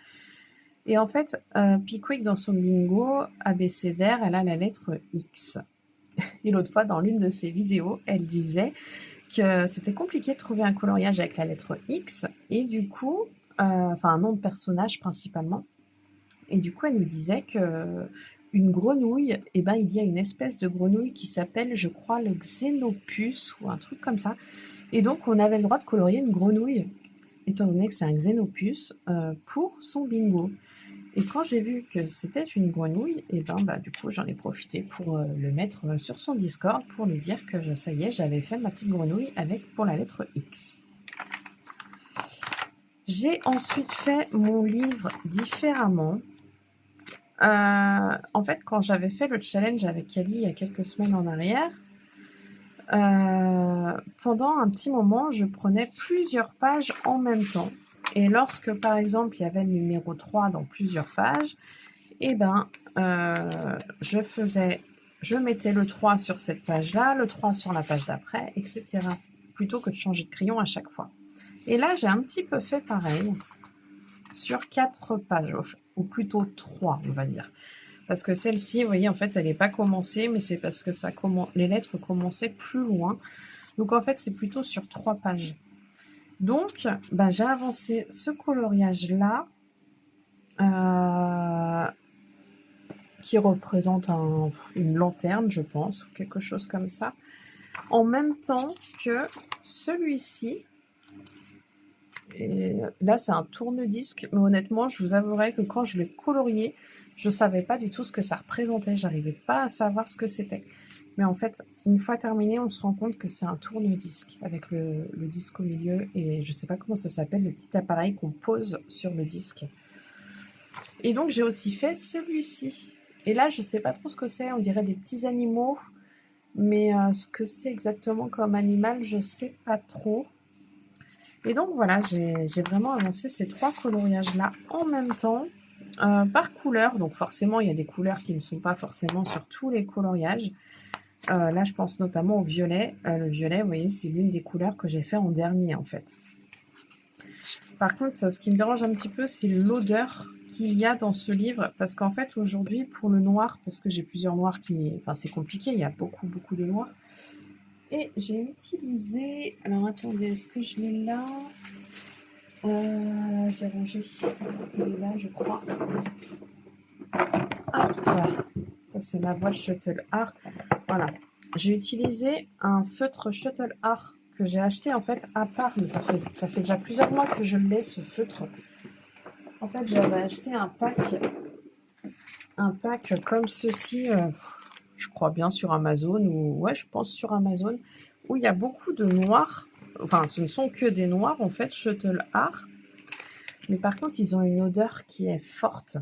Et en fait, Pickwick, dans son bingo abécédaire, elle a la lettre X. Et l'autre fois, dans l'une de ses vidéos, elle disait que c'était compliqué de trouver un coloriage avec la lettre X. Et du coup, enfin un nom de personnage principalement. Et du coup, elle nous disait que une grenouille, eh ben, il y a une espèce de grenouille qui s'appelle, je crois, le Xenopus ou un truc comme ça. Et donc, on avait le droit de colorier une grenouille, étant donné que c'est un Xenopus, pour son bingo. Et quand j'ai vu que c'était une grenouille, et ben, bah, du coup, j'en ai profité pour le mettre sur son Discord pour lui dire que ça y est, j'avais fait ma petite grenouille avec pour la lettre X. J'ai ensuite fait mon livre différemment. En fait, quand j'avais fait le challenge avec Kali il y a quelques semaines en arrière, pendant un petit moment, je prenais plusieurs pages en même temps. Et lorsque, par exemple, il y avait le numéro 3 dans plusieurs pages, eh ben, je mettais le 3 sur cette page-là, le 3 sur la page d'après, etc. Plutôt que de changer de crayon à chaque fois. Et là, j'ai un petit peu fait pareil sur 4 pages, ou plutôt 3, on va dire. Parce que celle-ci, vous voyez, en fait, elle n'est pas commencée, mais c'est parce que les lettres commençaient plus loin. Donc, en fait, c'est plutôt sur 3 pages. Donc, bah, j'ai avancé ce coloriage-là, qui représente une lanterne, je pense, ou quelque chose comme ça, en même temps que celui-ci. Et là, c'est un tourne-disque, mais honnêtement, je vous avouerai que quand je l'ai colorié, je ne savais pas du tout ce que ça représentait. J'arrivais pas à savoir ce que c'était. Mais en fait, une fois terminé, on se rend compte que c'est un tourne-disque avec le disque au milieu. Et je ne sais pas comment ça s'appelle, le petit appareil qu'on pose sur le disque. Et donc, j'ai aussi fait celui-ci. Et là, je ne sais pas trop ce que c'est. On dirait des petits animaux. Mais ce que c'est exactement comme animal, je ne sais pas trop. Et donc voilà, j'ai vraiment avancé ces 3 coloriages-là en même temps, par couleur. Donc forcément, il y a des couleurs qui ne sont pas forcément sur tous les coloriages. Là, je pense notamment au violet. Le violet, vous voyez, c'est l'une des couleurs que j'ai fait en dernier, en fait. Par contre, ce qui me dérange un petit peu, c'est l'odeur qu'il y a dans ce livre. Parce qu'en fait, aujourd'hui, pour le noir, parce que j'ai plusieurs noirs qui... Enfin, c'est compliqué, il y a beaucoup, beaucoup de noirs. Et j'ai utilisé... Alors, attendez, est-ce que je l'ai là? Je l'ai rangé. Il est là, je crois. Ça, c'est ma boîte Shuttle Art. Voilà. J'ai utilisé un feutre Shuttle Art que j'ai acheté en fait à part, mais ça fait déjà plusieurs mois que je l'ai, ce feutre. En fait, j'avais acheté un pack comme ceci, je crois bien sur Amazon, ou ouais, je pense sur Amazon, où il y a beaucoup de noirs. Enfin, ce ne sont que des noirs en fait, Shuttle Art. Mais par contre, ils ont une odeur qui est forte.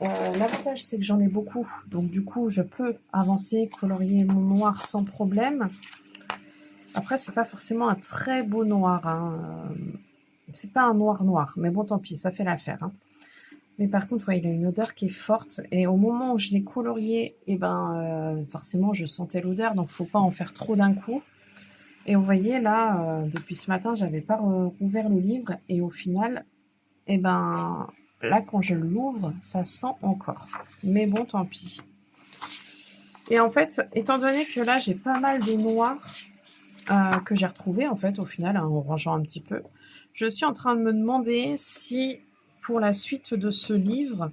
L'avantage, c'est que j'en ai beaucoup. Donc, du coup, je peux avancer, colorier mon noir sans problème. Après, c'est pas forcément un très beau noir. Hein. C'est pas un noir noir. Mais bon, tant pis, ça fait l'affaire. Hein. Mais par contre, ouais, il a une odeur qui est forte. Et au moment où je l'ai colorié, eh ben, forcément, je sentais l'odeur. Donc, faut pas en faire trop d'un coup. Et vous voyez, là, depuis ce matin, j'avais pas rouvert le livre. Et au final, eh ben, là, quand je l'ouvre, ça sent encore. Mais bon, tant pis. Et en fait, étant donné que là, j'ai pas mal de noir que j'ai retrouvé, en fait, au final, hein, en rangeant un petit peu, je suis en train de me demander si, pour la suite de ce livre,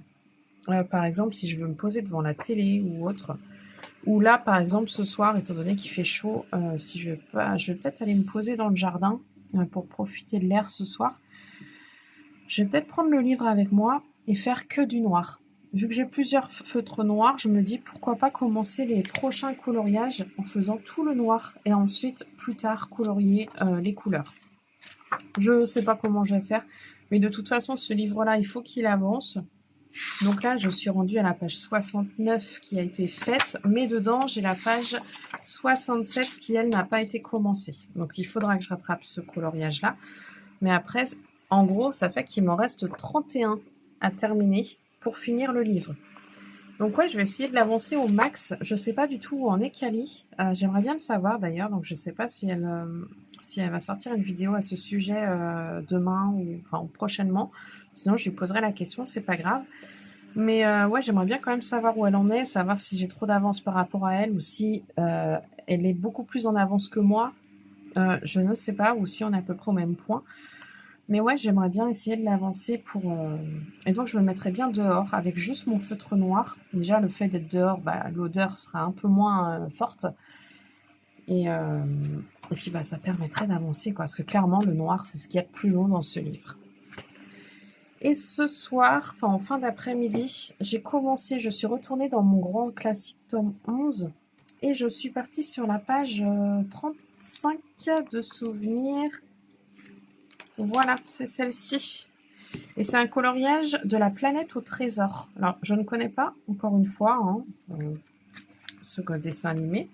par exemple, si je veux me poser devant la télé ou autre, ou là, par exemple, ce soir, étant donné qu'il fait chaud, si je vais pas, je vais peut-être aller me poser dans le jardin pour profiter de l'air ce soir. Je vais peut-être prendre le livre avec moi et faire que du noir. Vu que j'ai plusieurs feutres noirs, je me dis pourquoi pas commencer les prochains coloriages en faisant tout le noir et ensuite plus tard colorier les couleurs. Je sais pas comment je vais faire, mais de toute façon ce livre-là, il faut qu'il avance. Donc là, je suis rendue à la page 69 qui a été faite, mais dedans, j'ai la page 67 qui, elle, n'a pas été commencée. Donc il faudra que je rattrape ce coloriage-là. Mais après, en gros, ça fait qu'il m'en reste 31 à terminer pour finir le livre. Donc ouais, je vais essayer de l'avancer au max. Je sais pas du tout où en est Kali. J'aimerais bien le savoir d'ailleurs, donc je sais pas si elle va sortir une vidéo à ce sujet demain ou enfin prochainement. Sinon, je lui poserai la question, c'est pas grave. Mais ouais, j'aimerais bien quand même savoir où elle en est, savoir si j'ai trop d'avance par rapport à elle ou si elle est beaucoup plus en avance que moi. Je ne sais pas, ou si on est à peu près au même point. Mais ouais, j'aimerais bien essayer de l'avancer pour... Et donc, je me mettrais bien dehors avec juste mon feutre noir. Déjà, le fait d'être dehors, bah, l'odeur sera un peu moins forte. Et puis, bah, ça permettrait d'avancer, quoi. Parce que clairement, le noir, c'est ce qu'il y a de plus long dans ce livre. Et ce soir, enfin en fin d'après-midi, j'ai commencé, je suis retournée dans mon grand classique tome 11 et je suis partie sur la page 35 de souvenirs. Voilà, c'est celle-ci. Et c'est un coloriage de la planète au trésor. Alors, je ne connais pas, encore une fois, hein, ce dessin animé.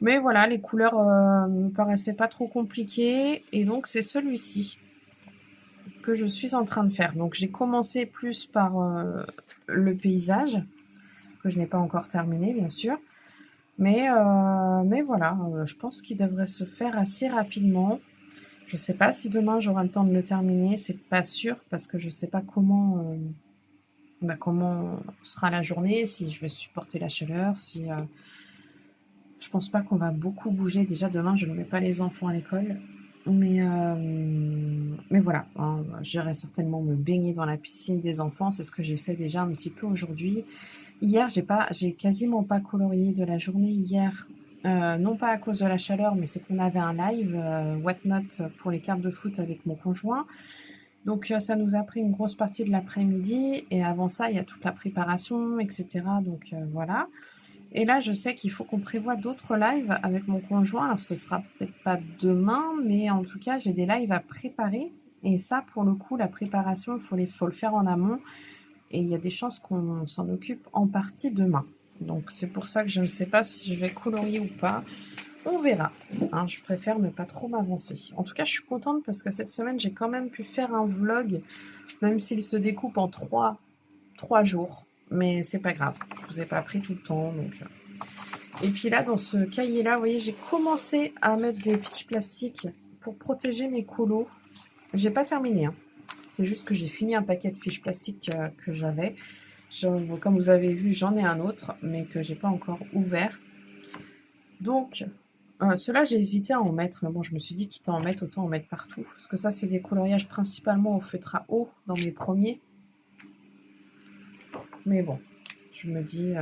Mais voilà, les couleurs me paraissaient pas trop compliquées. Et donc, c'est celui-ci que je suis en train de faire. Donc, j'ai commencé plus par le paysage, que je n'ai pas encore terminé, bien sûr. Mais voilà, je pense qu'il devrait se faire assez rapidement. Je ne sais pas si demain j'aurai le temps de le terminer, c'est pas sûr, parce que je ne sais pas comment sera la journée, si je vais supporter la chaleur, si... je pense pas qu'on va beaucoup bouger. Déjà, demain, je ne mets pas les enfants à l'école. Mais voilà, hein, j'irai certainement me baigner dans la piscine des enfants. C'est ce que j'ai fait déjà un petit peu aujourd'hui. Hier, j'ai quasiment pas colorié de la journée hier. Non pas à cause de la chaleur, mais c'est qu'on avait un live Whatnot pour les cartes de foot avec mon conjoint. Donc ça nous a pris une grosse partie de l'après-midi. Et avant ça, il y a toute la préparation, etc. Donc voilà. Et là, je sais qu'il faut qu'on prévoie d'autres lives avec mon conjoint. Alors, ce sera peut-être pas demain, mais en tout cas, j'ai des lives à préparer. Et ça, pour le coup, la préparation, faut le faire en amont. Et il y a des chances qu'on s'en occupe en partie demain. Donc, c'est pour ça que je ne sais pas si je vais colorier ou pas. On verra. Hein, je préfère ne pas trop m'avancer. En tout cas, je suis contente parce que cette semaine, j'ai quand même pu faire un vlog, même s'il se découpe en trois jours. Mais c'est pas grave, je vous ai pas pris tout le temps. Donc... Et puis là, dans ce cahier-là, vous voyez, j'ai commencé à mettre des fiches plastiques pour protéger mes colos. J'ai pas terminé, hein. C'est juste que j'ai fini un paquet de fiches plastiques que j'avais. Comme vous avez vu, j'en ai un autre, mais que j'ai pas encore ouvert. Donc, ceux-là, j'ai hésité à en mettre. Mais bon, je me suis dit, quitte à en mettre, autant en mettre partout. Parce que ça, c'est des coloriages principalement au feutre à eau dans mes premiers. Mais bon, je me dis...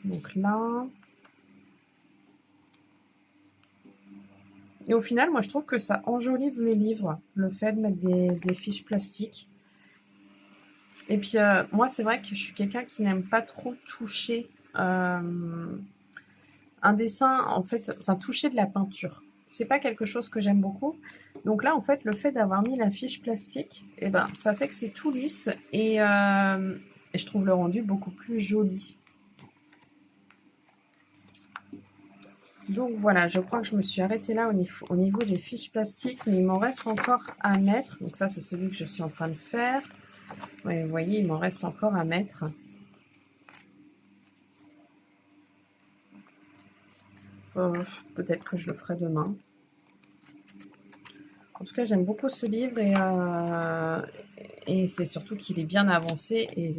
Donc là... Et au final, moi, je trouve que ça enjolive le livre, le fait de mettre des fiches plastiques. Et puis, moi, c'est vrai que je suis quelqu'un qui n'aime pas trop toucher un dessin, en fait, enfin, toucher de la peinture. C'est pas quelque chose que j'aime beaucoup. Donc là, en fait, le fait d'avoir mis la fiche plastique, eh ben, ça fait que c'est tout lisse et je trouve le rendu beaucoup plus joli. Donc voilà, je crois que je me suis arrêtée là au niveau des fiches plastiques, mais il m'en reste encore à mettre. Donc ça, c'est celui que je suis en train de faire. Ouais, vous voyez, il m'en reste encore à mettre. Peut-être que je le ferai demain. En tout cas, j'aime beaucoup ce livre et c'est surtout qu'il est bien avancé. Et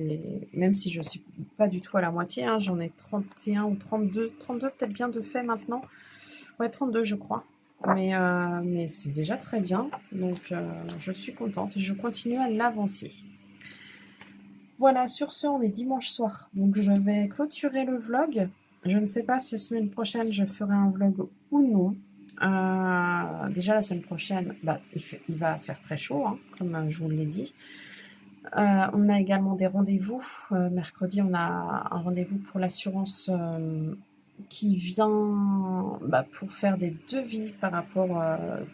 même si je ne suis pas du tout à la moitié, hein, j'en ai 31 ou 32 peut-être bien de fait maintenant. Ouais, 32 je crois. Mais c'est déjà très bien. Donc je suis contente et je continue à l'avancer. Voilà, sur ce, on est dimanche soir. Donc je vais clôturer le vlog. Je ne sais pas si la semaine prochaine je ferai un vlog ou non. Déjà la semaine prochaine, bah, il va faire très chaud, hein, comme je vous l'ai dit. On a également des rendez-vous. Mercredi, on a un rendez-vous pour l'assurance qui vient bah, pour faire des devis par rapport,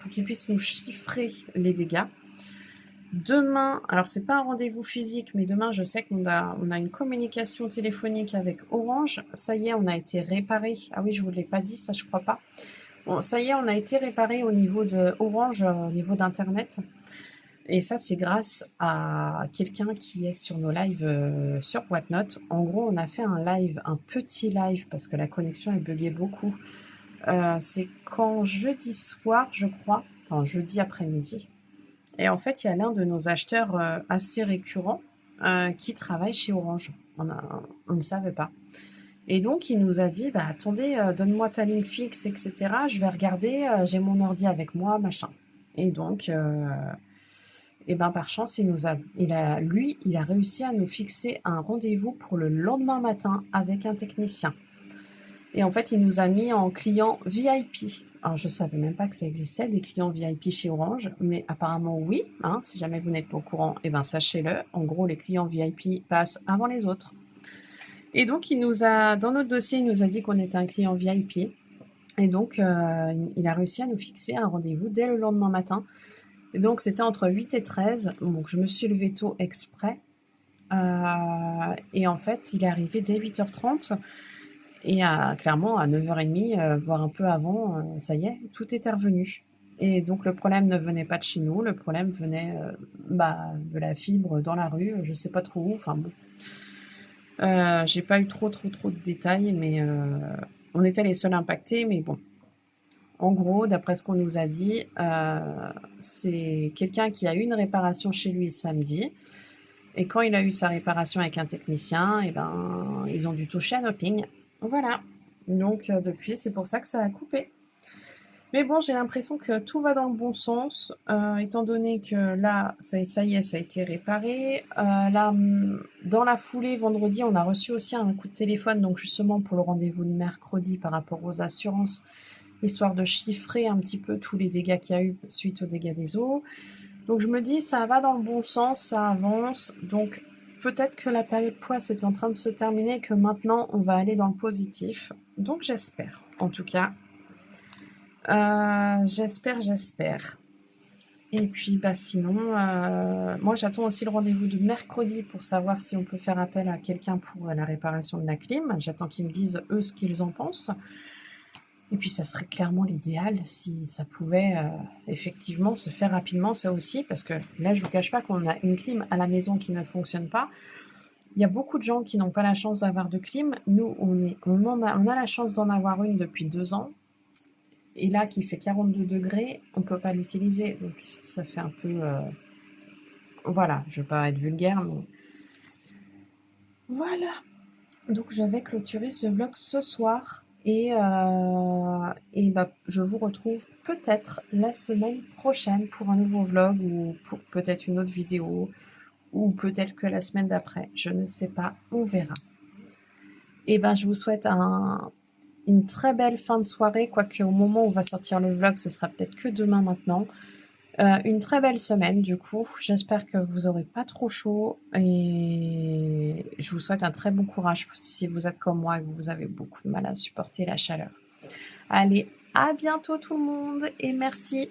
pour qu'ils puissent nous chiffrer les dégâts. Demain, alors c'est pas un rendez-vous physique, mais demain je sais on a une communication téléphonique avec Orange. Ça y est, on a été réparé. Ah oui, je vous l'ai pas dit, ça je crois pas. Bon, ça y est, on a été réparé au niveau de Orange, au niveau d'Internet. Et ça, c'est grâce à quelqu'un qui est sur nos lives sur Whatnot. En gros, on a fait un live, un petit live, parce que la connexion est buggée beaucoup. C'est quand jeudi soir, je crois, enfin jeudi après-midi. Et en fait, il y a l'un de nos acheteurs assez récurrents qui travaille chez Orange. On ne savait pas. Et donc, il nous a dit, bah, attendez, donne-moi ta ligne fixe, etc. Je vais regarder, j'ai mon ordi avec moi, machin. Et donc, et ben, par chance, il a réussi à nous fixer un rendez-vous pour le lendemain matin avec un technicien. Et en fait, il nous a mis en client VIP. Alors, je ne savais même pas que ça existait, des clients VIP chez Orange, mais apparemment oui. Hein, si jamais vous n'êtes pas au courant, eh ben, sachez-le. En gros, les clients VIP passent avant les autres. Et donc, dans notre dossier, il nous a dit qu'on était un client VIP. Et donc, il a réussi à nous fixer un rendez-vous dès le lendemain matin. Et donc, c'était entre 8 et 13. Donc, je me suis levée tôt exprès. Et en fait, il est arrivé dès 8h30. Et clairement, à 9h30, voire un peu avant, ça y est, tout était revenu. Et donc, le problème ne venait pas de chez nous. Le problème venait de la fibre dans la rue. Je ne sais pas trop où. Enfin bon. J'ai pas eu trop de détails, mais on était les seuls impactés. Mais bon, en gros, d'après ce qu'on nous a dit, c'est quelqu'un qui a eu une réparation chez lui samedi. Et quand il a eu sa réparation avec un technicien, et ben, ils ont dû toucher à nos pings. Voilà. Donc, depuis, c'est pour ça que ça a coupé. Mais bon, j'ai l'impression que tout va dans le bon sens, étant donné que là, ça y est, ça a été réparé. Là, dans la foulée, vendredi, on a reçu aussi un coup de téléphone, donc justement pour le rendez-vous de mercredi par rapport aux assurances, histoire de chiffrer un petit peu tous les dégâts qu'il y a eu suite aux dégâts des eaux. Donc je me dis, ça va dans le bon sens, ça avance, donc peut-être que la période poisse est en train de se terminer et que maintenant, on va aller dans le positif. Donc j'espère, en tout cas. J'espère. Et puis, bah, sinon, moi, j'attends aussi le rendez-vous de mercredi pour savoir si on peut faire appel à quelqu'un pour la réparation de la clim. J'attends qu'ils me disent, eux, ce qu'ils en pensent. Et puis, ça serait clairement l'idéal si ça pouvait effectivement se faire rapidement, ça aussi, parce que là, je ne vous cache pas qu'on a une clim à la maison qui ne fonctionne pas. Il y a beaucoup de gens qui n'ont pas la chance d'avoir de clim. Nous, on a la chance d'en avoir une depuis 2 ans. Et là, qui fait 42 degrés, on ne peut pas l'utiliser. Donc, ça fait un peu... Voilà, je ne veux pas être vulgaire, mais... Voilà. Donc, je vais clôturer ce vlog ce soir. Et bah, je vous retrouve peut-être la semaine prochaine pour un nouveau vlog ou pour peut-être une autre vidéo ou peut-être que la semaine d'après. Je ne sais pas, on verra. Et ben, je vous souhaite une très belle fin de soirée, quoique au moment où on va sortir le vlog, ce sera peut-être que demain maintenant. Une très belle semaine du coup, j'espère que vous n'aurez pas trop chaud et je vous souhaite un très bon courage si vous êtes comme moi et que vous avez beaucoup de mal à supporter la chaleur. Allez, à bientôt tout le monde et merci.